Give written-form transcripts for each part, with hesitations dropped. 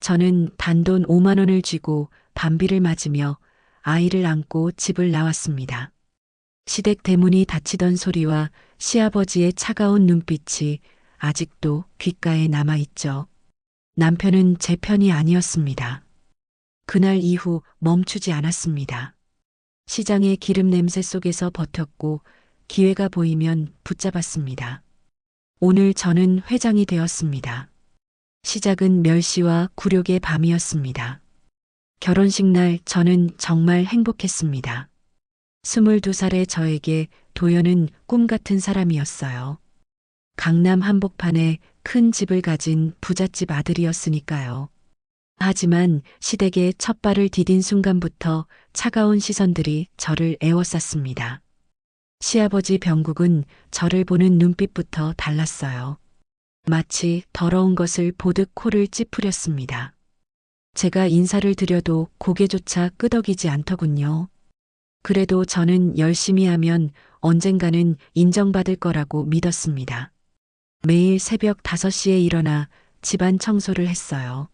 저는 단돈 5만 원을 쥐고 밤비를 맞으며 아이를 안고 집을 나왔습니다. 시댁 대문이 닫히던 소리와 시아버지의 차가운 눈빛이 아직도 귓가에 남아있죠. 남편은 제 편이 아니었습니다. 그날 이후 멈추지 않았습니다. 시장의 기름 냄새 속에서 버텼고 기회가 보이면 붙잡았습니다. 오늘 저는 회장이 되었습니다. 시작은 멸시와 굴욕의 밤이었습니다. 결혼식 날 저는 정말 행복했습니다. 22살의 저에게 도연은 꿈 같은 사람이었어요. 강남 한복판에 큰 집을 가진 부잣집 아들이었으니까요. 하지만 시댁에 첫 발을 디딘 순간부터 차가운 시선들이 저를 에워쌌습니다. 시아버지 병국은 저를 보는 눈빛부터 달랐어요. 마치 더러운 것을 보듯 코를 찌푸렸습니다. 제가 인사를 드려도 고개조차 끄덕이지 않더군요. 그래도 저는 열심히 하면 언젠가는 인정받을 거라고 믿었습니다. 매일 새벽 5시에 일어나 집안 청소를 했어요.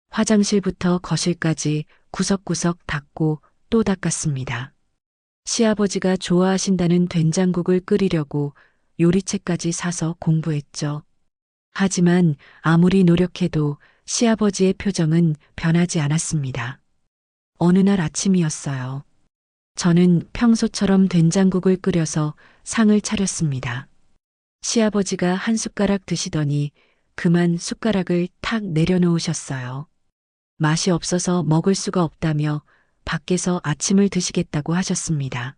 화장실부터 거실까지 구석구석 닦고 또 닦았습니다. 시아버지가 좋아하신다는 된장국을 끓이려고 요리책까지 사서 공부했죠. 하지만 아무리 노력해도 시아버지의 표정은 변하지 않았습니다. 어느 날 아침이었어요. 저는 평소처럼 된장국을 끓여서 상을 차렸습니다. 시아버지가 한 숟가락 드시더니 그만 숟가락을 탁 내려놓으셨어요. 맛이 없어서 먹을 수가 없다며 밖에서 아침을 드시겠다고 하셨습니다.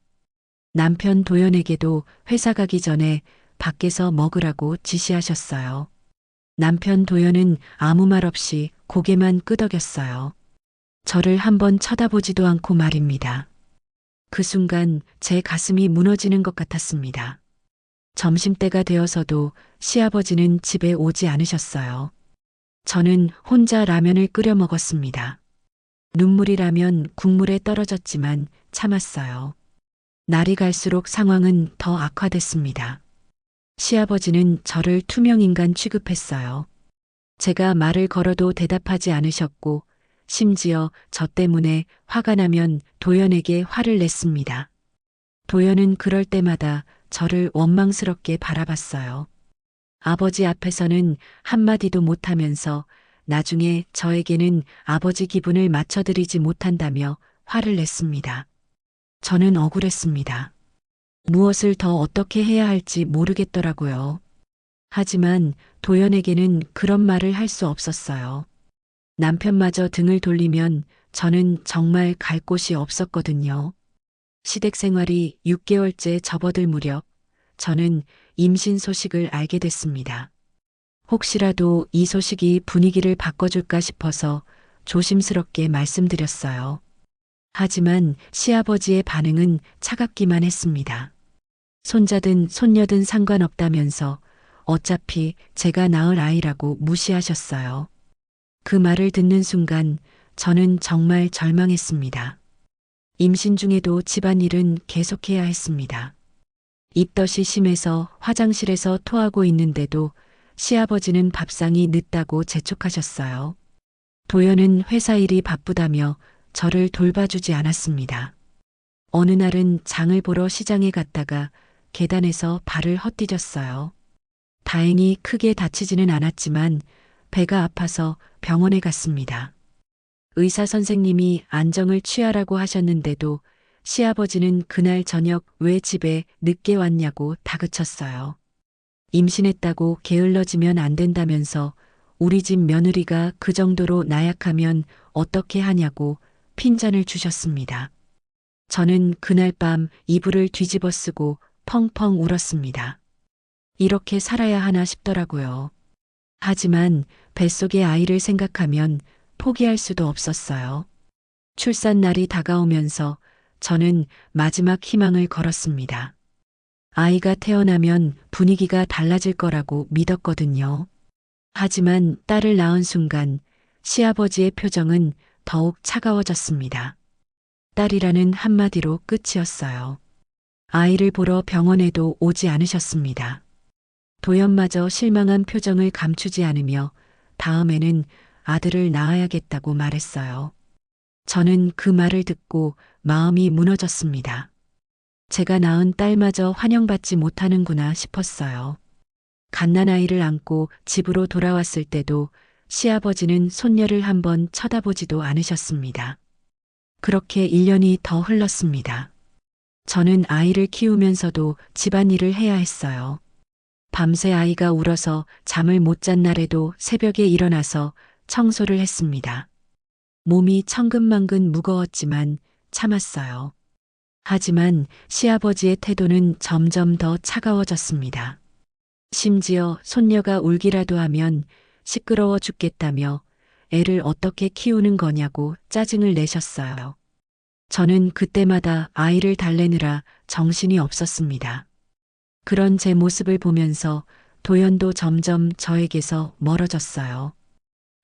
남편 도연에게도 회사 가기 전에 밖에서 먹으라고 지시하셨어요. 남편 도연은 아무 말 없이 고개만 끄덕였어요. 저를 한번 쳐다보지도 않고 말입니다. 그 순간 제 가슴이 무너지는 것 같았습니다. 점심때가 되어서도 시아버지는 집에 오지 않으셨어요. 저는 혼자 라면을 끓여 먹었습니다. 눈물이 라면 국물에 떨어졌지만 참았어요. 날이 갈수록 상황은 더 악화됐습니다. 시아버지는 저를 투명인간 취급했어요. 제가 말을 걸어도 대답하지 않으셨고 심지어 저 때문에 화가 나면 도연에게 화를 냈습니다. 도연은 그럴 때마다 저를 원망스럽게 바라봤어요. 아버지 앞에서는 한마디도 못하면서 나중에 저에게는 아버지 기분을 맞춰드리지 못한다며 화를 냈습니다. 저는 억울했습니다. 무엇을 더 어떻게 해야 할지 모르겠더라고요. 하지만 도연에게는 그런 말을 할 수 없었어요. 남편마저 등을 돌리면 저는 정말 갈 곳이 없었거든요. 시댁 생활이 6개월째 접어들 무렵 저는 임신 소식을 알게 됐습니다. 혹시라도 이 소식이 분위기를 바꿔줄까 싶어서 조심스럽게 말씀드렸어요. 하지만 시아버지의 반응은 차갑기만 했습니다. 손자든 손녀든 상관없다면서 어차피 제가 낳을 아이라고 무시하셨어요. 그 말을 듣는 순간 저는 정말 절망했습니다. 임신 중에도 집안일은 계속해야 했습니다. 입덧이 심해서 화장실에서 토하고 있는데도 시아버지는 밥상이 늦다고 재촉하셨어요. 도연은 회사 일이 바쁘다며 저를 돌봐주지 않았습니다. 어느 날은 장을 보러 시장에 갔다가 계단에서 발을 헛디뎠어요. 다행히 크게 다치지는 않았지만 배가 아파서 병원에 갔습니다. 의사 선생님이 안정을 취하라고 하셨는데도 시아버지는 그날 저녁 왜 집에 늦게 왔냐고 다그쳤어요. 임신했다고 게을러지면 안 된다면서 우리 집 며느리가 그 정도로 나약하면 어떻게 하냐고 핀잔을 주셨습니다. 저는 그날 밤 이불을 뒤집어 쓰고 펑펑 울었습니다. 이렇게 살아야 하나 싶더라고요. 하지만 뱃속의 아이를 생각하면 포기할 수도 없었어요. 출산 날이 다가오면서 저는 마지막 희망을 걸었습니다. 아이가 태어나면 분위기가 달라질 거라고 믿었거든요. 하지만 딸을 낳은 순간 시아버지의 표정은 더욱 차가워졌습니다. 딸이라는 한마디로 끝이었어요. 아이를 보러 병원에도 오지 않으셨습니다. 도연마저 실망한 표정을 감추지 않으며 다음에는 아들을 낳아야겠다고 말했어요. 저는 그 말을 듣고 마음이 무너졌습니다. 제가 낳은 딸마저 환영받지 못하는구나 싶었어요. 갓난아이를 안고 집으로 돌아왔을 때도 시아버지는 손녀를 한번 쳐다보지도 않으셨습니다. 그렇게 1년이 더 흘렀습니다. 저는 아이를 키우면서도 집안일을 해야 했어요. 밤새 아이가 울어서 잠을 못 잔 날에도 새벽에 일어나서 청소를 했습니다. 몸이 천근만근 무거웠지만 참았어요. 하지만 시아버지의 태도는 점점 더 차가워졌습니다. 심지어 손녀가 울기라도 하면 시끄러워 죽겠다며 애를 어떻게 키우는 거냐고 짜증을 내셨어요. 저는 그때마다 아이를 달래느라 정신이 없었습니다. 그런 제 모습을 보면서 도연도 점점 저에게서 멀어졌어요.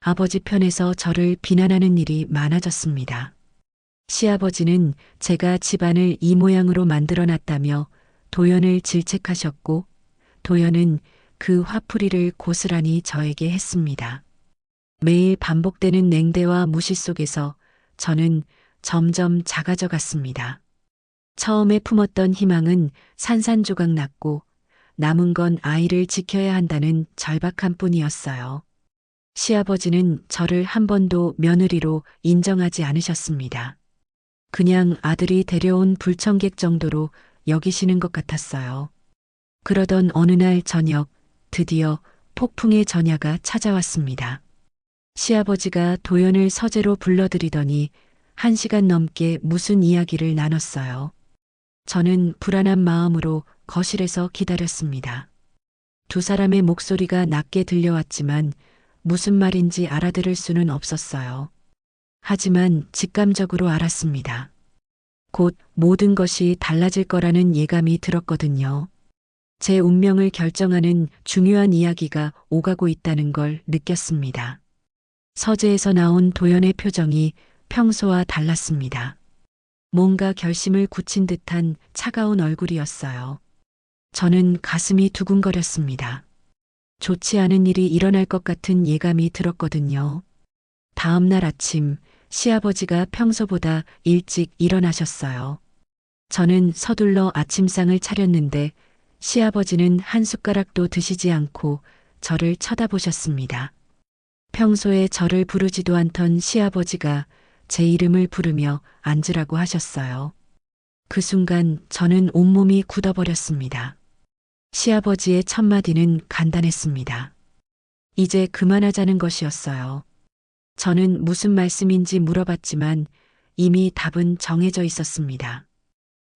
아버지 편에서 저를 비난하는 일이 많아졌습니다. 시아버지는 제가 집안을 이 모양으로 만들어 놨다며 도연을 질책하셨고, 도연은 그 화풀이를 고스란히 저에게 했습니다. 매일 반복되는 냉대와 무시 속에서 저는 점점 작아져 갔습니다. 처음에 품었던 희망은 산산조각 났고 남은 건 아이를 지켜야 한다는 절박함 뿐이었어요. 시아버지는 저를 한 번도 며느리로 인정하지 않으셨습니다. 그냥 아들이 데려온 불청객 정도로 여기시는 것 같았어요. 그러던 어느 날 저녁 드디어 폭풍의 전야가 찾아왔습니다. 시아버지가 도연을 서재로 불러들이더니 1시간 넘게 무슨 이야기를 나눴어요. 저는 불안한 마음으로 거실에서 기다렸습니다. 두 사람의 목소리가 낮게 들려왔지만 무슨 말인지 알아들을 수는 없었어요. 하지만 직감적으로 알았습니다. 곧 모든 것이 달라질 거라는 예감이 들었거든요. 제 운명을 결정하는 중요한 이야기가 오가고 있다는 걸 느꼈습니다. 서재에서 나온 도연의 표정이 평소와 달랐습니다. 뭔가 결심을 굳힌 듯한 차가운 얼굴이었어요. 저는 가슴이 두근거렸습니다. 좋지 않은 일이 일어날 것 같은 예감이 들었거든요. 다음 날 아침 시아버지가 평소보다 일찍 일어나셨어요. 저는 서둘러 아침상을 차렸는데 시아버지는 한 숟가락도 드시지 않고 저를 쳐다보셨습니다. 평소에 저를 부르지도 않던 시아버지가 제 이름을 부르며 앉으라고 하셨어요. 그 순간 저는 온몸이 굳어버렸습니다. 시아버지의 첫마디는 간단했습니다. 이제 그만하자는 것이었어요. 저는 무슨 말씀인지 물어봤지만 이미 답은 정해져 있었습니다.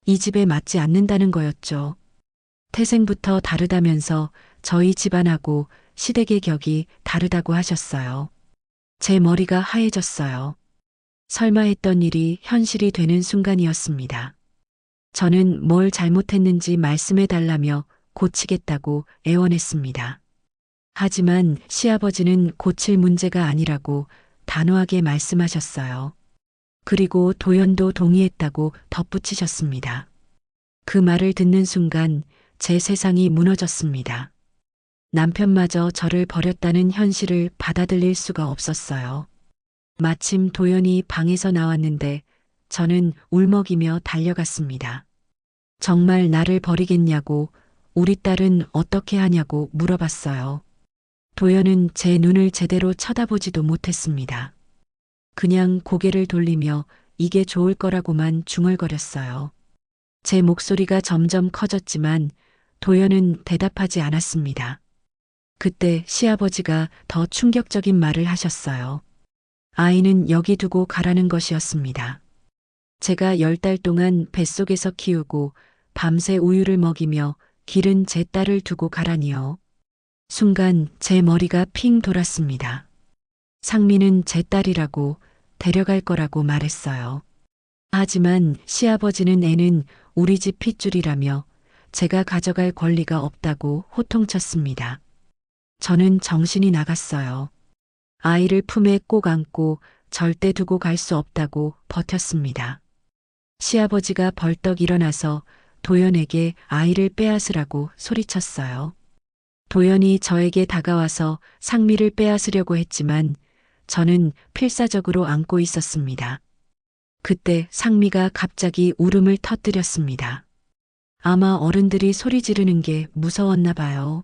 이 집에 맞지 않는다는 거였죠. 태생부터 다르다면서 저희 집안하고 시댁의 격이 다르다고 하셨어요. 제 머리가 하얘졌어요. 설마 했던 일이 현실이 되는 순간이었습니다. 저는 뭘 잘못했는지 말씀해 달라며 고치겠다고 애원했습니다. 하지만 시아버지는 고칠 문제가 아니라고 단호하게 말씀하셨어요. 그리고 도연도 동의했다고 덧붙이셨습니다. 그 말을 듣는 순간 제 세상이 무너졌습니다. 남편마저 저를 버렸다는 현실을 받아들일 수가 없었어요. 마침 도연이 방에서 나왔는데 저는 울먹이며 달려갔습니다. 정말 나를 버리겠냐고, 우리 딸은 어떻게 하냐고 물어봤어요. 도연은 제 눈을 제대로 쳐다보지도 못했습니다. 그냥 고개를 돌리며 이게 좋을 거라고만 중얼거렸어요. 제 목소리가 점점 커졌지만 도연은 대답하지 않았습니다. 그때 시아버지가 더 충격적인 말을 하셨어요. 아이는 여기 두고 가라는 것이었습니다. 제가 10달 동안 뱃속에서 키우고 밤새 우유를 먹이며 기른 제 딸을 두고 가라니요. 순간 제 머리가 핑 돌았습니다. 상미는 제 딸이라고 데려갈 거라고 말했어요. 하지만 시아버지는 애는 우리 집 핏줄이라며 제가 가져갈 권리가 없다고 호통쳤습니다. 저는 정신이 나갔어요. 아이를 품에 꼭 안고 절대 두고 갈 수 없다고 버텼습니다. 시아버지가 벌떡 일어나서 도연에게 아이를 빼앗으라고 소리쳤어요. 도연이 저에게 다가와서 상미를 빼앗으려고 했지만 저는 필사적으로 안고 있었습니다. 그때 상미가 갑자기 울음을 터뜨렸습니다. 아마 어른들이 소리 지르는 게 무서웠나 봐요.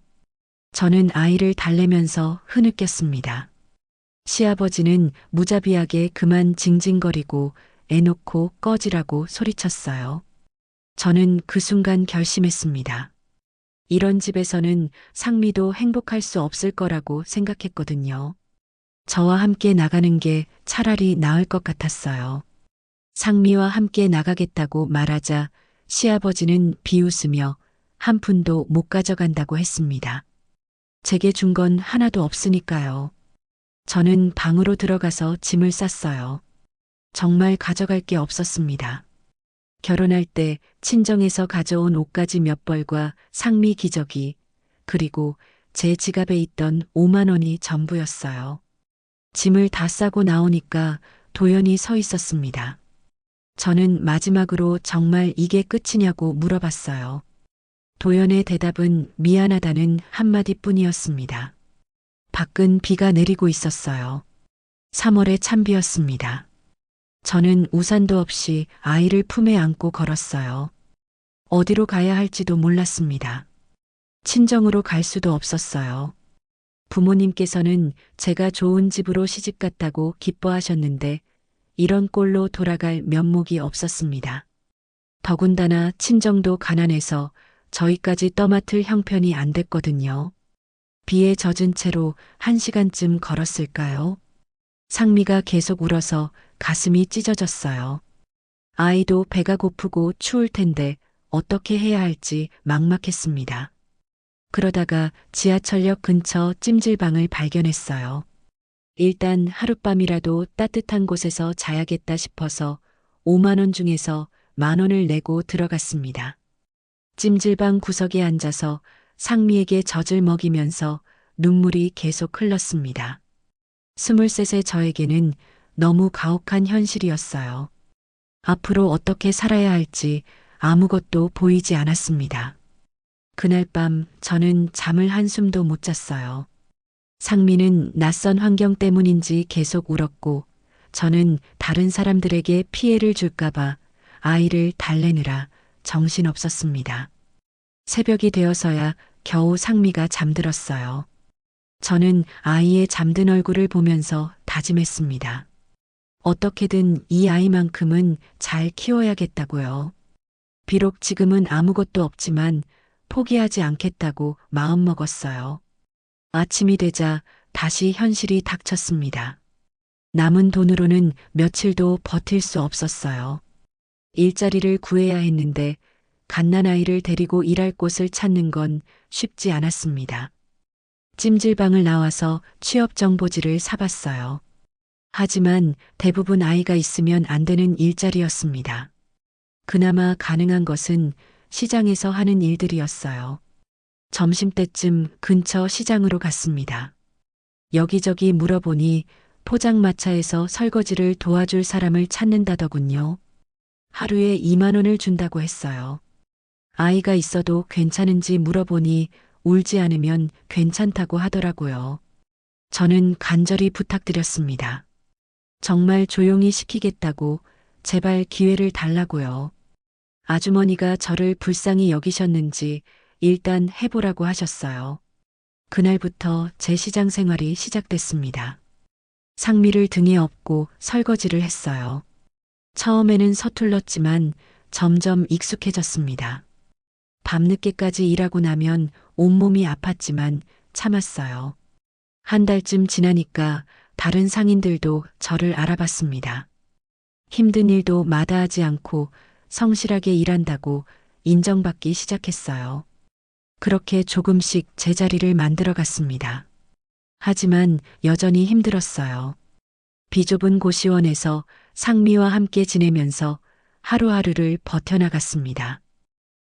저는 아이를 달래면서 흐느꼈습니다. 시아버지는 무자비하게 그만 징징거리고 애 놓고 꺼지라고 소리쳤어요. 저는 그 순간 결심했습니다. 이런 집에서는 상미도 행복할 수 없을 거라고 생각했거든요. 저와 함께 나가는 게 차라리 나을 것 같았어요. 상미와 함께 나가겠다고 말하자 시아버지는 비웃으며 한 푼도 못 가져간다고 했습니다. 제게 준 건 하나도 없으니까요. 저는 방으로 들어가서 짐을 쌌어요. 정말 가져갈 게 없었습니다. 결혼할 때 친정에서 가져온 옷가지 몇 벌과 상미 기저귀, 그리고 제 지갑에 있던 5만 원이 전부였어요. 짐을 다 싸고 나오니까 도연이 서 있었습니다. 저는 마지막으로 정말 이게 끝이냐고 물어봤어요. 도연의 대답은 미안하다는 한마디뿐이었습니다. 밖은 비가 내리고 있었어요. 3월의 찬비였습니다. 저는 우산도 없이 아이를 품에 안고 걸었어요. 어디로 가야 할지도 몰랐습니다. 친정으로 갈 수도 없었어요. 부모님께서는 제가 좋은 집으로 시집 갔다고 기뻐하셨는데 이런 꼴로 돌아갈 면목이 없었습니다. 더군다나 친정도 가난해서 저희까지 떠맡을 형편이 안 됐거든요. 비에 젖은 채로 1시간쯤 걸었을까요? 상미가 계속 울어서 가슴이 찢어졌어요. 아이도 배가 고프고 추울 텐데 어떻게 해야 할지 막막했습니다. 그러다가 지하철역 근처 찜질방을 발견했어요. 일단 하룻밤이라도 따뜻한 곳에서 자야겠다 싶어서 5만 원 중에서 1만 원을 내고 들어갔습니다. 찜질방 구석에 앉아서 상미에게 젖을 먹이면서 눈물이 계속 흘렀습니다. 23세 저에게는 너무 가혹한 현실이었어요. 앞으로 어떻게 살아야 할지 아무것도 보이지 않았습니다. 그날 밤 저는 잠을 한숨도 못 잤어요. 상미는 낯선 환경 때문인지 계속 울었고 저는 다른 사람들에게 피해를 줄까봐 아이를 달래느라 정신없었습니다. 새벽이 되어서야 겨우 상미가 잠들었어요. 저는 아이의 잠든 얼굴을 보면서 다짐했습니다. 어떻게든 이 아이만큼은 잘 키워야겠다고요. 비록 지금은 아무것도 없지만 포기하지 않겠다고 마음먹었어요. 아침이 되자 다시 현실이 닥쳤습니다. 남은 돈으로는 며칠도 버틸 수 없었어요. 일자리를 구해야 했는데 갓난아이를 데리고 일할 곳을 찾는 건 쉽지 않았습니다. 찜질방을 나와서 취업정보지를 사봤어요. 하지만 대부분 아이가 있으면 안 되는 일자리였습니다. 그나마 가능한 것은 시장에서 하는 일들이었어요. 점심때쯤 근처 시장으로 갔습니다. 여기저기 물어보니 포장마차에서 설거지를 도와줄 사람을 찾는다더군요. 하루에 2만 원을 준다고 했어요. 아이가 있어도 괜찮은지 물어보니 울지 않으면 괜찮다고 하더라고요. 저는 간절히 부탁드렸습니다. 정말 조용히 시키겠다고 제발 기회를 달라고요. 아주머니가 저를 불쌍히 여기셨는지 일단 해보라고 하셨어요. 그날부터 제 시장 생활이 시작됐습니다. 상미를 등에 업고 설거지를 했어요. 처음에는 서툴렀지만 점점 익숙해졌습니다. 밤늦게까지 일하고 나면 온몸이 아팠지만 참았어요. 한 달쯤 지나니까 다른 상인들도 저를 알아봤습니다. 힘든 일도 마다하지 않고 성실하게 일한다고 인정받기 시작했어요. 그렇게 조금씩 제자리를 만들어 갔습니다. 하지만 여전히 힘들었어요. 비좁은 고시원에서 상미와 함께 지내면서 하루하루를 버텨나갔습니다.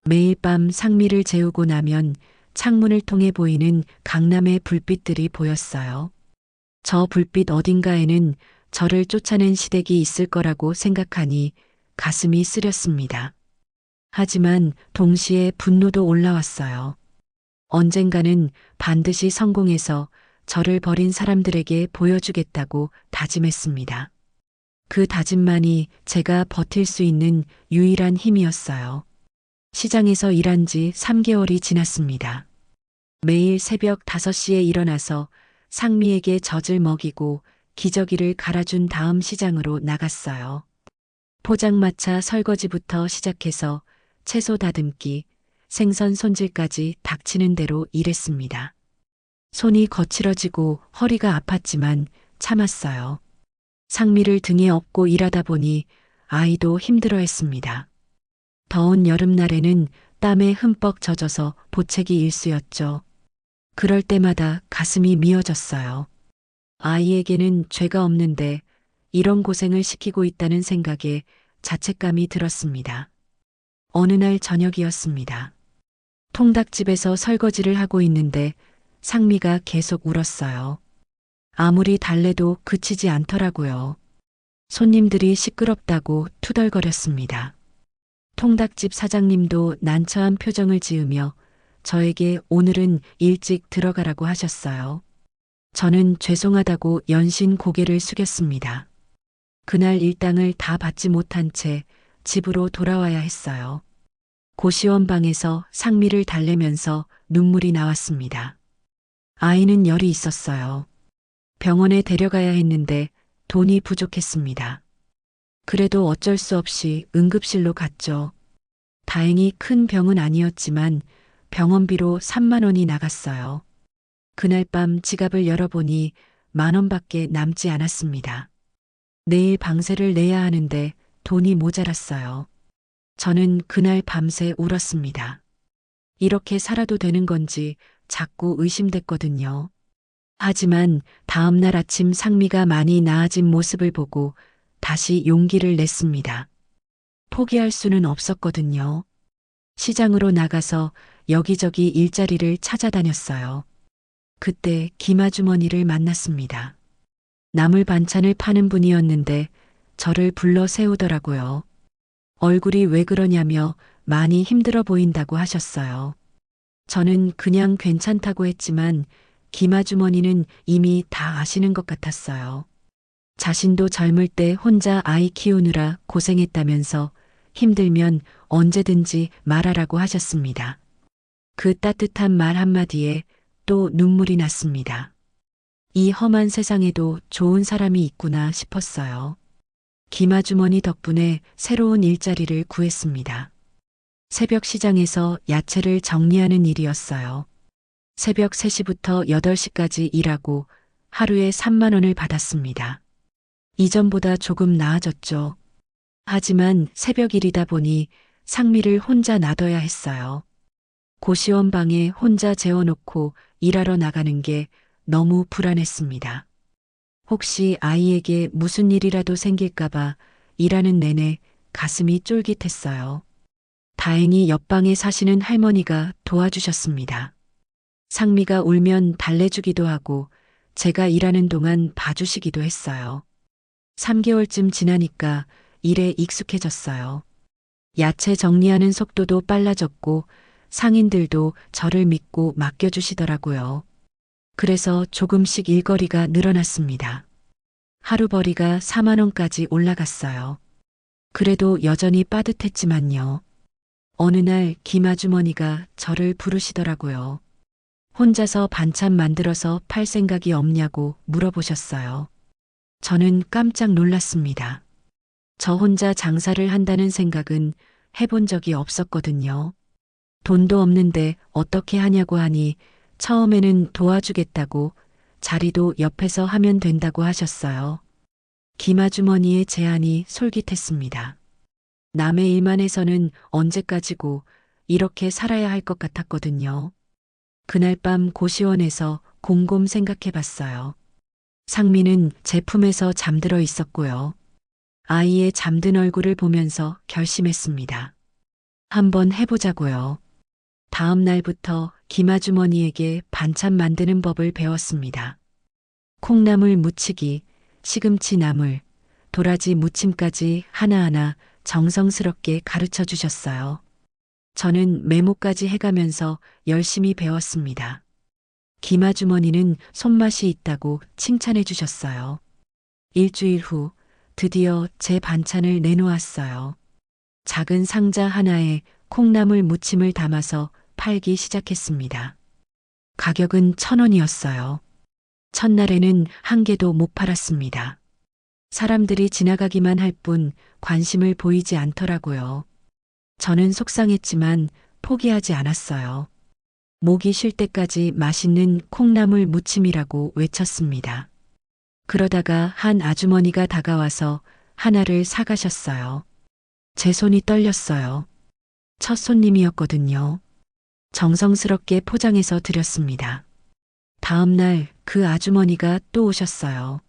매일 밤 상미를 재우고 나면 창문을 통해 보이는 강남의 불빛들이 보였어요. 저 불빛 어딘가에는 저를 쫓아낸 시댁이 있을 거라고 생각하니 가슴이 쓰렸습니다. 하지만 동시에 분노도 올라왔어요. 언젠가는 반드시 성공해서 저를 버린 사람들에게 보여주겠다고 다짐했습니다. 그 다짐만이 제가 버틸 수 있는 유일한 힘이었어요. 시장에서 일한 지 3개월이 지났습니다. 매일 새벽 5시에 일어나서 상미에게 젖을 먹이고 기저귀를 갈아준 다음 시장으로 나갔어요. 포장마차 설거지부터 시작해서 채소 다듬기, 생선 손질까지 닥치는 대로 일했습니다. 손이 거칠어지고 허리가 아팠지만 참았어요. 상미를 등에 업고 일하다 보니 아이도 힘들어했습니다. 더운 여름날에는 땀에 흠뻑 젖어서 보채기 일쑤였죠. 그럴 때마다 가슴이 미어졌어요. 아이에게는 죄가 없는데 이런 고생을 시키고 있다는 생각에 자책감이 들었습니다. 어느 날 저녁이었습니다. 통닭집에서 설거지를 하고 있는데 상미가 계속 울었어요. 아무리 달래도 그치지 않더라고요. 손님들이 시끄럽다고 투덜거렸습니다. 통닭집 사장님도 난처한 표정을 지으며 저에게 오늘은 일찍 들어가라고 하셨어요. 저는 죄송하다고 연신 고개를 숙였습니다. 그날 일당을 다 받지 못한 채 집으로 돌아와야 했어요. 고시원 방에서 상미를 달래면서 눈물이 나왔습니다. 아이는 열이 있었어요. 병원에 데려가야 했는데 돈이 부족했습니다. 그래도 어쩔 수 없이 응급실로 갔죠. 다행히 큰 병은 아니었지만 병원비로 3만 원이 나갔어요. 그날 밤 지갑을 열어보니 10,000원밖에 남지 않았습니다. 내일 방세를 내야 하는데 돈이 모자랐어요. 저는 그날 밤새 울었습니다. 이렇게 살아도 되는 건지 자꾸 의심됐거든요. 하지만 다음 날 아침 상미가 많이 나아진 모습을 보고 다시 용기를 냈습니다. 포기할 수는 없었거든요. 시장으로 나가서 여기저기 일자리를 찾아다녔어요. 그때 김아주머니를 만났습니다. 나물 반찬을 파는 분이었는데 저를 불러 세우더라고요. 얼굴이 왜 그러냐며 많이 힘들어 보인다고 하셨어요. 저는 그냥 괜찮다고 했지만 김아주머니는 이미 다 아시는 것 같았어요. 자신도 젊을 때 혼자 아이 키우느라 고생했다면서 힘들면 언제든지 말하라고 하셨습니다. 그 따뜻한 말 한마디에 또 눈물이 났습니다. 이 험한 세상에도 좋은 사람이 있구나 싶었어요. 김아주머니 덕분에 새로운 일자리를 구했습니다. 새벽 시장에서 야채를 정리하는 일이었어요. 새벽 3시부터 8시까지 일하고 하루에 3만 원을 받았습니다. 이전보다 조금 나아졌죠. 하지만 새벽 일이다 보니 상미를 혼자 놔둬야 했어요. 고시원 방에 혼자 재워놓고 일하러 나가는 게 너무 불안했습니다. 혹시 아이에게 무슨 일이라도 생길까봐 일하는 내내 가슴이 쫄깃했어요. 다행히 옆방에 사시는 할머니가 도와주셨습니다. 상미가 울면 달래주기도 하고 제가 일하는 동안 봐주시기도 했어요. 3개월쯤 지나니까 일에 익숙해졌어요. 야채 정리하는 속도도 빨라졌고 상인들도 저를 믿고 맡겨주시더라고요. 그래서 조금씩 일거리가 늘어났습니다. 하루벌이가 4만 원까지 올라갔어요. 그래도 여전히 빠듯했지만요. 어느 날 김아주머니가 저를 부르시더라고요. 혼자서 반찬 만들어서 팔 생각이 없냐고 물어보셨어요. 저는 깜짝 놀랐습니다. 저 혼자 장사를 한다는 생각은 해본 적이 없었거든요. 돈도 없는데 어떻게 하냐고 하니 처음에는 도와주겠다고 자리도 옆에서 하면 된다고 하셨어요. 김아주머니의 제안이 솔깃했습니다. 남의 일만 해서는 언제까지고 이렇게 살아야 할 것 같았거든요. 그날 밤 고시원에서 곰곰 생각해 봤어요. 상미는 제 품에서 잠들어 있었고요. 아이의 잠든 얼굴을 보면서 결심했습니다. 한번 해보자고요. 다음 날부터 김아주머니에게 반찬 만드는 법을 배웠습니다. 콩나물 무치기, 시금치 나물, 도라지 무침까지 하나하나 정성스럽게 가르쳐 주셨어요. 저는 메모까지 해가면서 열심히 배웠습니다. 김아주머니는 손맛이 있다고 칭찬해 주셨어요. 일주일 후 드디어 제 반찬을 내놓았어요. 작은 상자 하나에 콩나물 무침을 담아서 팔기 시작했습니다. 가격은 1,000원이었어요. 첫날에는 한 개도 못 팔았습니다. 사람들이 지나가기만 할 뿐 관심을 보이지 않더라고요. 저는 속상했지만 포기하지 않았어요. 목이 쉴 때까지 맛있는 콩나물 무침이라고 외쳤습니다. 그러다가 한 아주머니가 다가와서 하나를 사가셨어요. 제 손이 떨렸어요. 첫 손님이었거든요. 정성스럽게 포장해서 드렸습니다. 다음 날 그 아주머니가 또 오셨어요.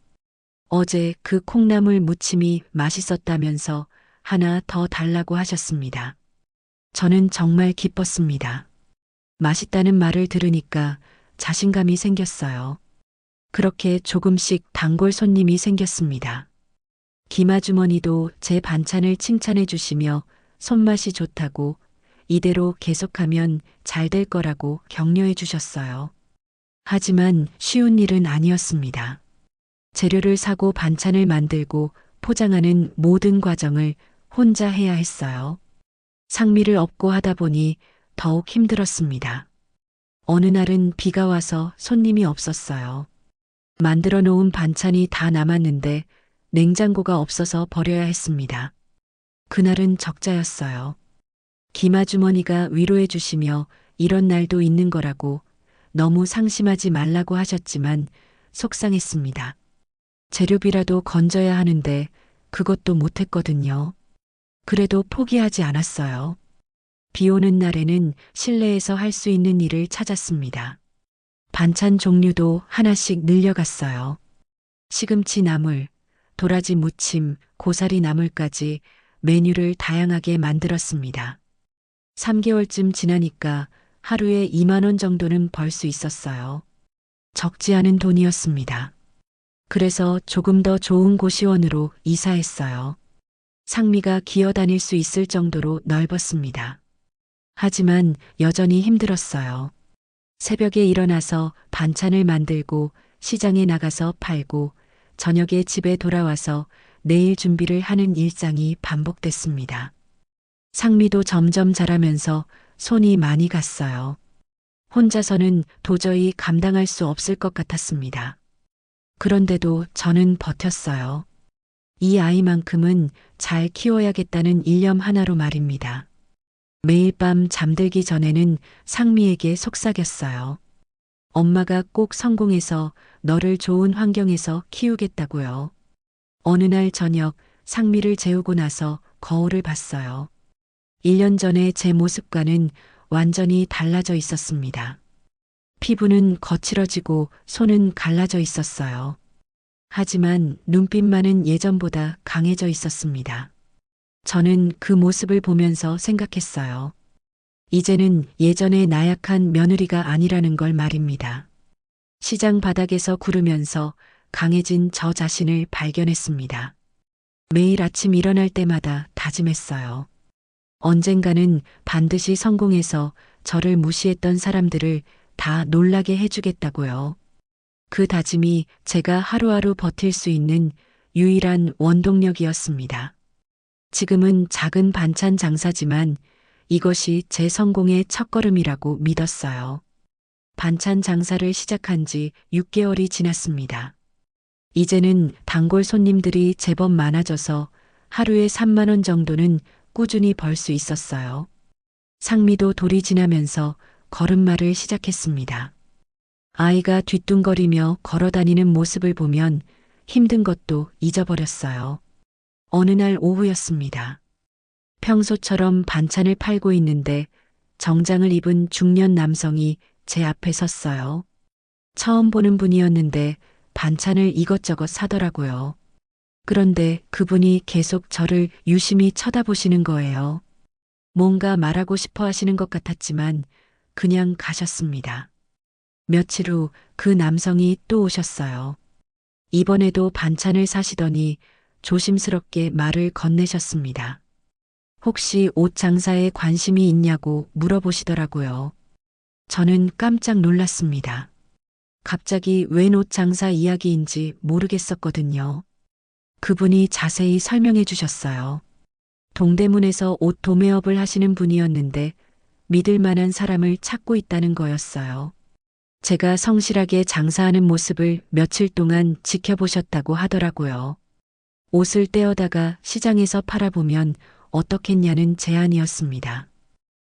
어제 그 콩나물 무침이 맛있었다면서 하나 더 달라고 하셨습니다. 저는 정말 기뻤습니다. 맛있다는 말을 들으니까 자신감이 생겼어요. 그렇게 조금씩 단골 손님이 생겼습니다. 김아주머니도 제 반찬을 칭찬해 주시며 손맛이 좋다고 이대로 계속하면 잘 될 거라고 격려해 주셨어요. 하지만 쉬운 일은 아니었습니다. 재료를 사고 반찬을 만들고 포장하는 모든 과정을 혼자 해야 했어요. 상미를 업고 하다 보니 더욱 힘들었습니다. 어느 날은 비가 와서 손님이 없었어요. 만들어 놓은 반찬이 다 남았는데 냉장고가 없어서 버려야 했습니다. 그날은 적자였어요. 김아주머니가 위로해 주시며 이런 날도 있는 거라고 너무 상심하지 말라고 하셨지만 속상했습니다. 재료비라도 건져야 하는데 그것도 못했거든요. 그래도 포기하지 않았어요. 비 오는 날에는 실내에서 할 수 있는 일을 찾았습니다. 반찬 종류도 하나씩 늘려갔어요. 시금치 나물, 도라지 무침, 고사리 나물까지 메뉴를 다양하게 만들었습니다. 3개월쯤 지나니까 하루에 2만 원 정도는 벌 수 있었어요. 적지 않은 돈이었습니다. 그래서 조금 더 좋은 고시원으로 이사했어요. 상미가 기어다닐 수 있을 정도로 넓었습니다. 하지만 여전히 힘들었어요. 새벽에 일어나서 반찬을 만들고 시장에 나가서 팔고 저녁에 집에 돌아와서 내일 준비를 하는 일상이 반복됐습니다. 상미도 점점 자라면서 손이 많이 갔어요. 혼자서는 도저히 감당할 수 없을 것 같았습니다. 그런데도 저는 버텼어요. 이 아이만큼은 잘 키워야겠다는 일념 하나로 말입니다. 매일 밤 잠들기 전에는 상미에게 속삭였어요. 엄마가 꼭 성공해서 너를 좋은 환경에서 키우겠다고요. 어느 날 저녁 상미를 재우고 나서 거울을 봤어요. 1년 전에 제 모습과는 완전히 달라져 있었습니다. 피부는 거칠어지고 손은 갈라져 있었어요. 하지만 눈빛만은 예전보다 강해져 있었습니다. 저는 그 모습을 보면서 생각했어요. 이제는 예전의 나약한 며느리가 아니라는 걸 말입니다. 시장 바닥에서 구르면서 강해진 저 자신을 발견했습니다. 매일 아침 일어날 때마다 다짐했어요. 언젠가는 반드시 성공해서 저를 무시했던 사람들을 다 놀라게 해주겠다고요. 그 다짐이 제가 하루하루 버틸 수 있는 유일한 원동력이었습니다. 지금은 작은 반찬 장사지만 이것이 제 성공의 첫걸음이라고 믿었어요. 반찬 장사를 시작한 지 6개월이 지났습니다. 이제는 단골 손님들이 제법 많아져서 하루에 3만 원 정도는 꾸준히 벌 수 있었어요. 상미도 돌이 지나면서 걸음마를 시작했습니다. 아이가 뒤뚱거리며 걸어다니는 모습을 보면 힘든 것도 잊어버렸어요. 어느 날 오후였습니다. 평소처럼 반찬을 팔고 있는데 정장을 입은 중년 남성이 제 앞에 섰어요. 처음 보는 분이었는데 반찬을 이것저것 사더라고요. 그런데 그분이 계속 저를 유심히 쳐다보시는 거예요. 뭔가 말하고 싶어 하시는 것 같았지만 그냥 가셨습니다. 며칠 후 그 남성이 또 오셨어요. 이번에도 반찬을 사시더니 조심스럽게 말을 건네셨습니다. 혹시 옷 장사에 관심이 있냐고 물어보시더라고요. 저는 깜짝 놀랐습니다. 갑자기 웬 옷 장사 이야기인지 모르겠었거든요. 그분이 자세히 설명해 주셨어요. 동대문에서 옷 도매업을 하시는 분이었는데 믿을 만한 사람을 찾고 있다는 거였어요. 제가 성실하게 장사하는 모습을 며칠 동안 지켜보셨다고 하더라고요. 옷을 떼어다가 시장에서 팔아보면 어떻겠냐는 제안이었습니다.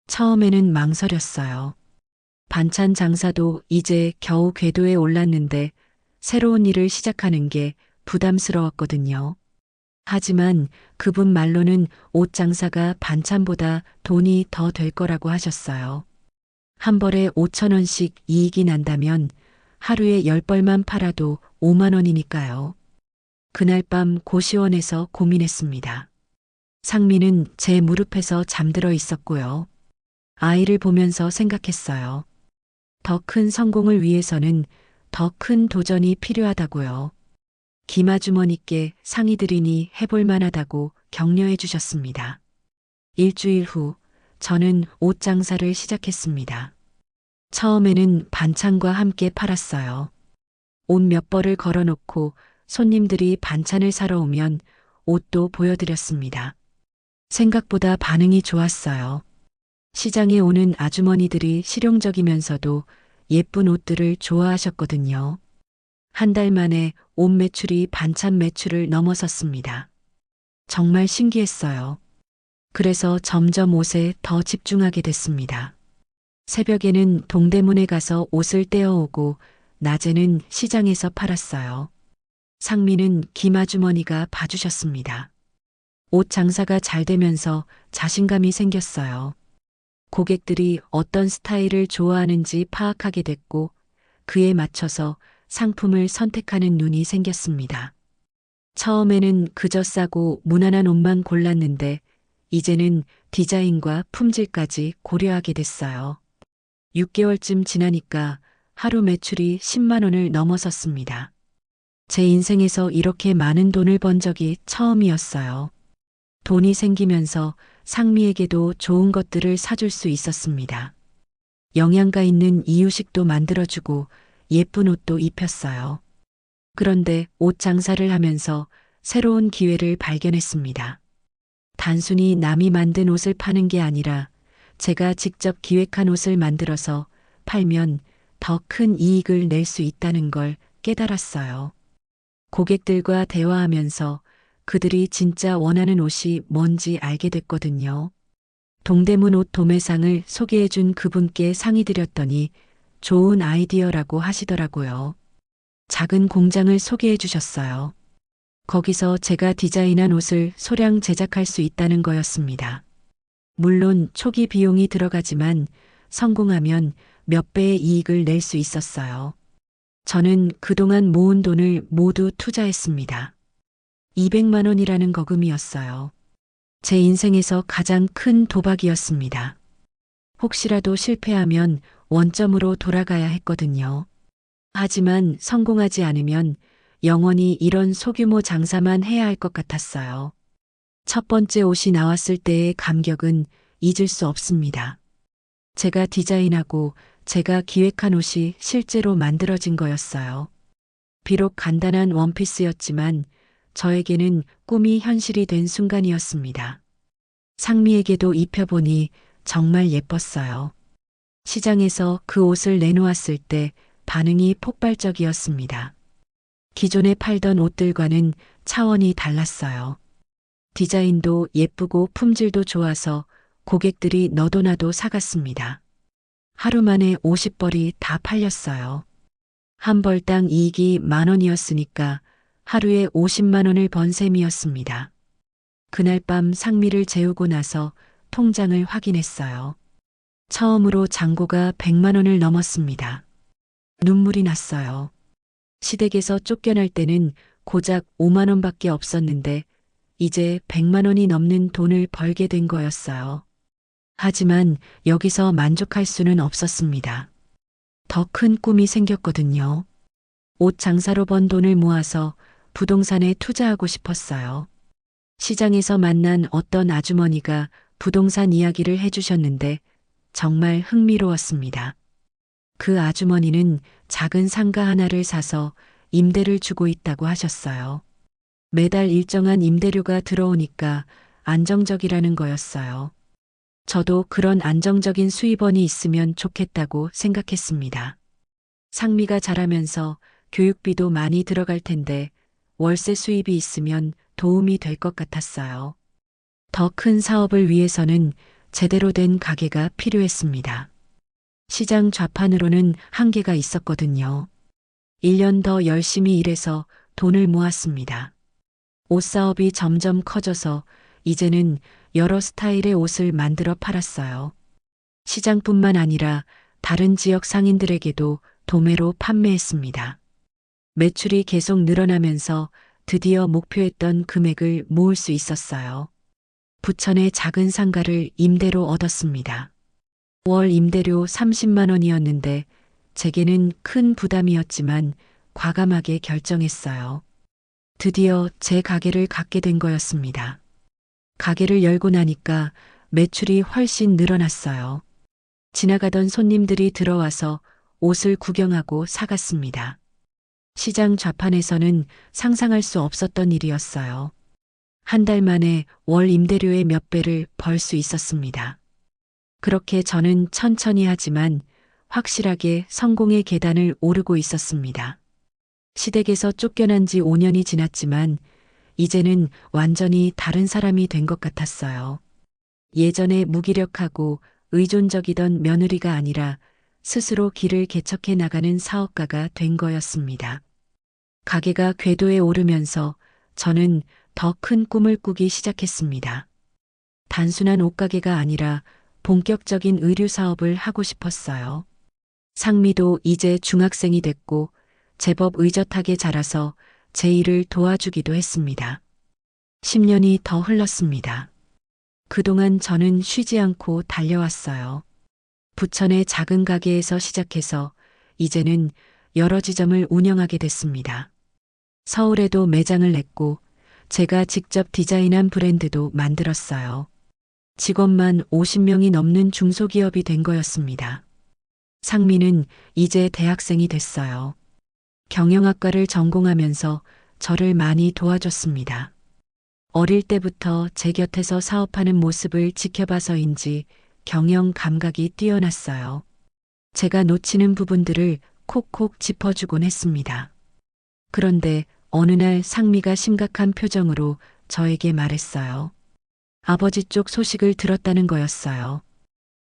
처음에는 망설였어요. 반찬 장사도 이제 겨우 궤도에 올랐는데 새로운 일을 시작하는 게 부담스러웠거든요. 하지만 그분 말로는 옷 장사가 반찬보다 돈이 더 될 거라고 하셨어요. 한 벌에 5천 원씩 이익이 난다면 하루에 10벌만 팔아도 5만 원이니까요. 그날 밤 고시원에서 고민했습니다. 상미는 제 무릎에서 잠들어 있었고요. 아이를 보면서 생각했어요. 더 큰 성공을 위해서는 더 큰 도전이 필요하다고요. 김아주머니께 상의 드리니 해볼 만하다고 격려해 주셨습니다. 일주일 후 저는 옷 장사를 시작했습니다. 처음에는 반찬과 함께 팔았어요. 옷 몇 벌을 걸어놓고 손님들이 반찬을 사러 오면 옷도 보여드렸습니다. 생각보다 반응이 좋았어요. 시장에 오는 아주머니들이 실용적이면서도 예쁜 옷들을 좋아하셨거든요. 한 달 만에 옷 매출이 반찬 매출을 넘어섰습니다. 정말 신기했어요. 그래서 점점 옷에 더 집중하게 됐습니다. 새벽에는 동대문에 가서 옷을 떼어오고 낮에는 시장에서 팔았어요. 상미는 김아주머니가 봐주셨습니다. 옷 장사가 잘 되면서 자신감이 생겼어요. 고객들이 어떤 스타일을 좋아하는지 파악하게 됐고 그에 맞춰서 상품을 선택하는 눈이 생겼습니다. 처음에는 그저 싸고 무난한 옷만 골랐는데 이제는 디자인과 품질까지 고려하게 됐어요. 6개월쯤 지나니까 하루 매출이 10만 원을 넘어섰습니다. 제 인생에서 이렇게 많은 돈을 번 적이 처음이었어요. 돈이 생기면서 상미에게도 좋은 것들을 사줄 수 있었습니다. 영양가 있는 이유식도 만들어주고 예쁜 옷도 입혔어요. 그런데 옷 장사를 하면서 새로운 기회를 발견했습니다. 단순히 남이 만든 옷을 파는 게 아니라 제가 직접 기획한 옷을 만들어서 팔면 더 큰 이익을 낼 수 있다는 걸 깨달았어요. 고객들과 대화하면서 그들이 진짜 원하는 옷이 뭔지 알게 됐거든요. 동대문 옷 도매상을 소개해준 그분께 상의 드렸더니 좋은 아이디어라고 하시더라고요. 작은 공장을 소개해 주셨어요. 거기서 제가 디자인한 옷을 소량 제작할 수 있다는 거였습니다. 물론 초기 비용이 들어가지만 성공하면 몇 배의 이익을 낼 수 있었어요. 저는 그동안 모은 돈을 모두 투자했습니다. 200만 원이라는 거금이었어요. 제 인생에서 가장 큰 도박이었습니다. 혹시라도 실패하면 원점으로 돌아가야 했거든요. 하지만 성공하지 않으면 영원히 이런 소규모 장사만 해야 할 것 같았어요. 첫 번째 옷이 나왔을 때의 감격은 잊을 수 없습니다. 제가 디자인하고 제가 기획한 옷이 실제로 만들어진 거였어요. 비록 간단한 원피스였지만 저에게는 꿈이 현실이 된 순간이었습니다. 상미에게도 입혀보니 정말 예뻤어요. 시장에서 그 옷을 내놓았을 때 반응이 폭발적이었습니다. 기존에 팔던 옷들과는 차원이 달랐어요. 디자인도 예쁘고 품질도 좋아서 고객들이 너도나도 사갔습니다. 하루 만에 50벌이 다 팔렸어요. 한 벌당 이익이 10,000원이었으니까 하루에 50만 원을 번 셈이었습니다. 그날 밤 상미를 재우고 나서 통장을 확인했어요. 처음으로 잔고가 100만 원을 넘었습니다. 눈물이 났어요. 시댁에서 쫓겨날 때는 고작 5만 원밖에 없었는데 이제 100만 원이 넘는 돈을 벌게 된 거였어요. 하지만 여기서 만족할 수는 없었습니다. 더 큰 꿈이 생겼거든요. 옷 장사로 번 돈을 모아서 부동산에 투자하고 싶었어요. 시장에서 만난 어떤 아주머니가 부동산 이야기를 해주셨는데 정말 흥미로웠습니다. 그 아주머니는 작은 상가 하나를 사서 임대를 주고 있다고 하셨어요. 매달 일정한 임대료가 들어오니까 안정적이라는 거였어요. 저도 그런 안정적인 수입원이 있으면 좋겠다고 생각했습니다. 상미가 자라면서 교육비도 많이 들어갈 텐데 월세 수입이 있으면 도움이 될 것 같았어요. 더 큰 사업을 위해서는 제대로 된 가게가 필요했습니다. 시장 좌판으로는 한계가 있었거든요. 1년 더 열심히 일해서 돈을 모았습니다. 옷 사업이 점점 커져서 이제는 여러 스타일의 옷을 만들어 팔았어요. 시장뿐만 아니라 다른 지역 상인들에게도 도매로 판매했습니다. 매출이 계속 늘어나면서 드디어 목표했던 금액을 모을 수 있었어요. 부천의 작은 상가를 임대로 얻었습니다. 월 임대료 30만 원이었는데 제게는 큰 부담이었지만 과감하게 결정했어요. 드디어 제 가게를 갖게 된 거였습니다. 가게를 열고 나니까 매출이 훨씬 늘어났어요. 지나가던 손님들이 들어와서 옷을 구경하고 사갔습니다. 시장 좌판에서는 상상할 수 없었던 일이었어요. 한 달 만에 월 임대료의 몇 배를 벌 수 있었습니다. 그렇게 저는 천천히 하지만 확실하게 성공의 계단을 오르고 있었습니다. 시댁에서 쫓겨난 지 5년이 지났지만 이제는 완전히 다른 사람이 된 것 같았어요. 예전에 무기력하고 의존적이던 며느리가 아니라 스스로 길을 개척해 나가는 사업가가 된 거였습니다. 가게가 궤도에 오르면서 저는 더 큰 꿈을 꾸기 시작했습니다. 단순한 옷가게가 아니라 본격적인 의류 사업을 하고 싶었어요. 상미도 이제 중학생이 됐고 제법 의젓하게 자라서 제 일을 도와주기도 했습니다. 10년이 더 흘렀습니다. 그동안 저는 쉬지 않고 달려왔어요. 부천의 작은 가게에서 시작해서 이제는 여러 지점을 운영하게 됐습니다. 서울에도 매장을 냈고 제가 직접 디자인한 브랜드도 만들었어요. 직원만 50명이 넘는 중소기업이 된 거였습니다. 상미는 이제 대학생이 됐어요. 경영학과를 전공하면서 저를 많이 도와줬습니다. 어릴 때부터 제 곁에서 사업하는 모습을 지켜봐서인지 경영 감각이 뛰어났어요. 제가 놓치는 부분들을 콕콕 짚어주곤 했습니다. 그런데 어느 날 상미가 심각한 표정으로 저에게 말했어요. 아버지 쪽 소식을 들었다는 거였어요.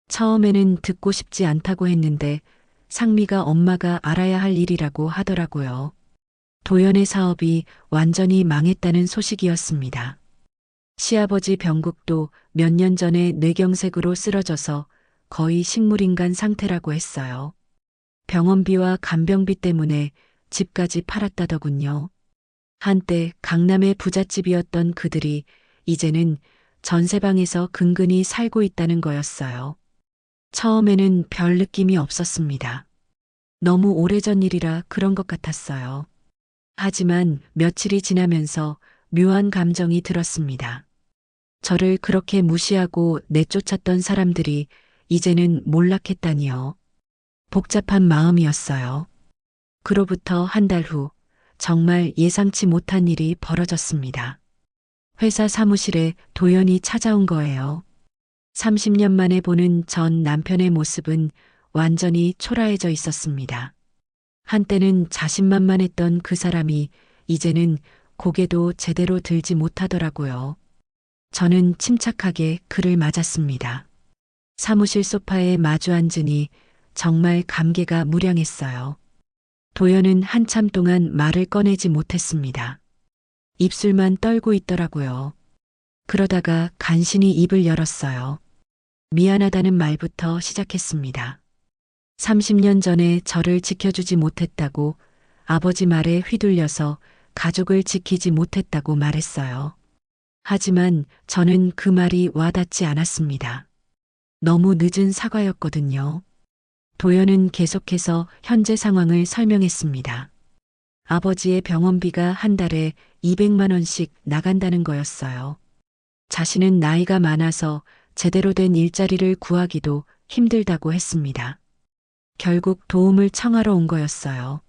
처음에는 듣고 싶지 않다고 했는데 상미가 엄마가 알아야 할 일이라고 하더라고요. 도연의 사업이 완전히 망했다는 소식이었습니다. 시아버지 병국도 몇 년 전에 뇌경색으로 쓰러져서 거의 식물인간 상태라고 했어요. 병원비와 간병비 때문에 집까지 팔았다더군요. 한때 강남의 부잣집이었던 그들이 이제는 전세방에서 근근히 살고 있다는 거였어요. 처음에는 별 느낌이 없었습니다. 너무 오래전 일이라 그런 것 같았어요. 하지만 며칠이 지나면서 묘한 감정이 들었습니다. 저를 그렇게 무시하고 내쫓았던 사람들이 이제는 몰락했다니요. 복잡한 마음이었어요. 그로부터 한 달 후 정말 예상치 못한 일이 벌어졌습니다. 회사 사무실에 도연이 찾아온 거예요. 30년 만에 보는 전 남편의 모습은 완전히 초라해져 있었습니다. 한때는 자신만만했던 그 사람이 이제는 고개도 제대로 들지 못하더라고요. 저는 침착하게 그를 맞았습니다. 사무실 소파에 마주 앉으니 정말 감개가 무량했어요. 도연은 한참 동안 말을 꺼내지 못했습니다. 입술만 떨고 있더라고요. 그러다가 간신히 입을 열었어요. 미안하다는 말부터 시작했습니다. 30년 전에 저를 지켜주지 못했다고, 아버지 말에 휘둘려서 가족을 지키지 못했다고 말했어요. 하지만 저는 그 말이 와닿지 않았습니다. 너무 늦은 사과였거든요. 도연은 계속해서 현재 상황을 설명했습니다. 아버지의 병원비가 한 달에 200만 원씩 나간다는 거였어요. 자신은 나이가 많아서 제대로 된 일자리를 구하기도 힘들다고 했습니다. 결국 도움을 청하러 온 거였어요.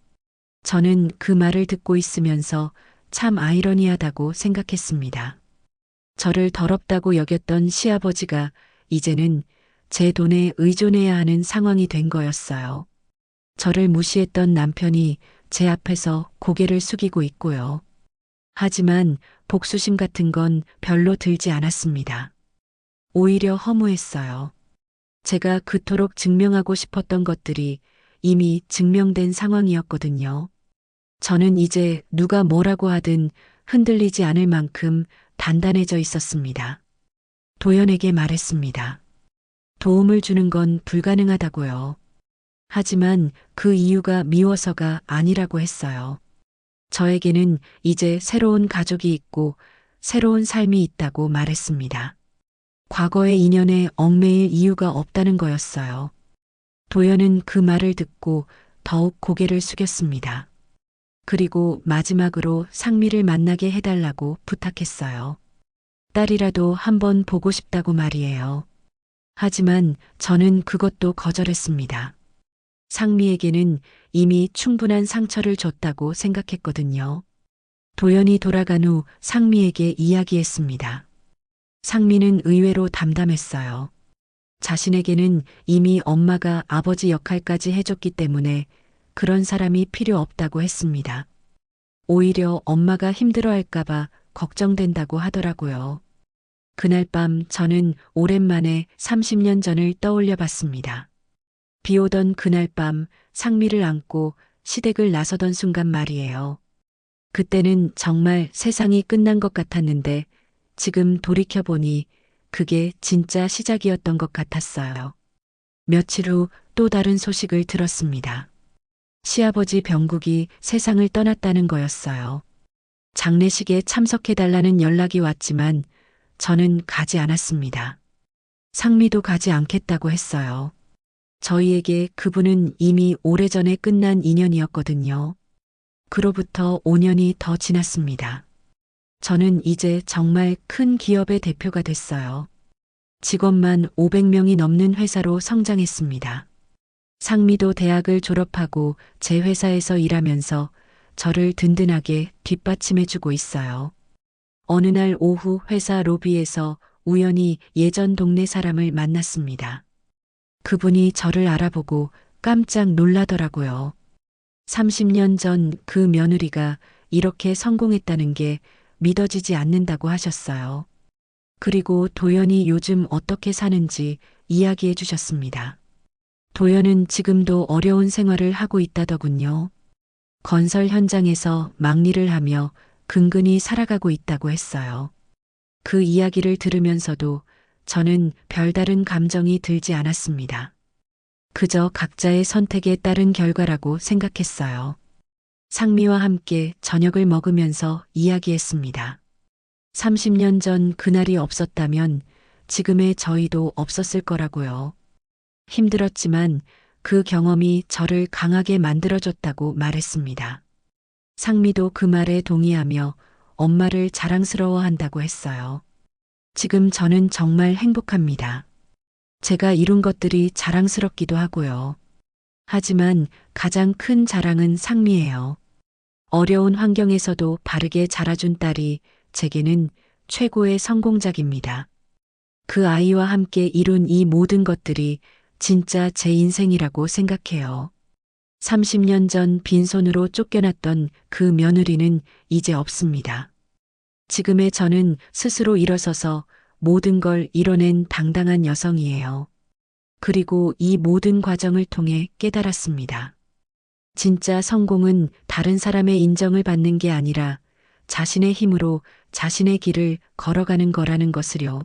저는 그 말을 듣고 있으면서 참 아이러니하다고 생각했습니다. 저를 더럽다고 여겼던 시아버지가 이제는 제 돈에 의존해야 하는 상황이 된 거였어요. 저를 무시했던 남편이 제 앞에서 고개를 숙이고 있고요. 하지만 복수심 같은 건 별로 들지 않았습니다. 오히려 허무했어요. 제가 그토록 증명하고 싶었던 것들이 이미 증명된 상황이었거든요. 저는 이제 누가 뭐라고 하든 흔들리지 않을 만큼 단단해져 있었습니다. 도연에게 말했습니다. 도움을 주는 건 불가능하다고요. 하지만 그 이유가 미워서가 아니라고 했어요. 저에게는 이제 새로운 가족이 있고 새로운 삶이 있다고 말했습니다. 과거의 인연에 얽매일 이유가 없다는 거였어요. 도연은 그 말을 듣고 더욱 고개를 숙였습니다. 그리고 마지막으로 상미를 만나게 해달라고 부탁했어요. 딸이라도 한번 보고 싶다고 말이에요. 하지만 저는 그것도 거절했습니다. 상미에게는 이미 충분한 상처를 줬다고 생각했거든요. 도연이 돌아간 후 상미에게 이야기했습니다. 상미는 의외로 담담했어요. 자신에게는 이미 엄마가 아버지 역할까지 해줬기 때문에 그런 사람이 필요 없다고 했습니다. 오히려 엄마가 힘들어할까봐 걱정된다고 하더라고요. 그날 밤 저는 오랜만에 30년 전을 떠올려 봤습니다. 비 오던 그날 밤 상미를 안고 시댁을 나서던 순간 말이에요. 그때는 정말 세상이 끝난 것 같았는데 지금 돌이켜보니 그게 진짜 시작이었던 것 같았어요. 며칠 후 또 다른 소식을 들었습니다. 시아버지 병국이 세상을 떠났다는 거였어요. 장례식에 참석해달라는 연락이 왔지만 저는 가지 않았습니다. 상미도 가지 않겠다고 했어요. 저희에게 그분은 이미 오래전에 끝난 인연이었거든요. 그로부터 5년이 더 지났습니다. 저는 이제 정말 큰 기업의 대표가 됐어요. 직원만 500명이 넘는 회사로 성장했습니다. 상미도 대학을 졸업하고 제 회사에서 일하면서 저를 든든하게 뒷받침해주고 있어요. 어느 날 오후 회사 로비에서 우연히 예전 동네 사람을 만났습니다. 그분이 저를 알아보고 깜짝 놀라더라고요. 30년 전 그 며느리가 이렇게 성공했다는 게 믿어지지 않는다고 하셨어요. 그리고 도연이 요즘 어떻게 사는지 이야기해 주셨습니다. 도연은 지금도 어려운 생활을 하고 있다더군요. 건설 현장에서 막일을 하며 근근히 살아가고 있다고 했어요. 그 이야기를 들으면서도 저는 별다른 감정이 들지 않았습니다. 그저 각자의 선택에 따른 결과라고 생각했어요. 상미와 함께 저녁을 먹으면서 이야기했습니다. 30년 전 그날이 없었다면 지금의 저희도 없었을 거라고요. 힘들었지만 그 경험이 저를 강하게 만들어줬다고 말했습니다. 상미도 그 말에 동의하며 엄마를 자랑스러워한다고 했어요. 지금 저는 정말 행복합니다. 제가 이룬 것들이 자랑스럽기도 하고요. 하지만 가장 큰 자랑은 상미예요. 어려운 환경에서도 바르게 자라준 딸이 제게는 최고의 성공작입니다. 그 아이와 함께 이룬 이 모든 것들이 진짜 제 인생이라고 생각해요. 30년 전 빈손으로 쫓겨났던 그 며느리는 이제 없습니다. 지금의 저는 스스로 일어서서 모든 걸 이뤄낸 당당한 여성이에요. 그리고 이 모든 과정을 통해 깨달았습니다. 진짜 성공은 다른 사람의 인정을 받는 게 아니라 자신의 힘으로 자신의 길을 걸어가는 거라는 것을요.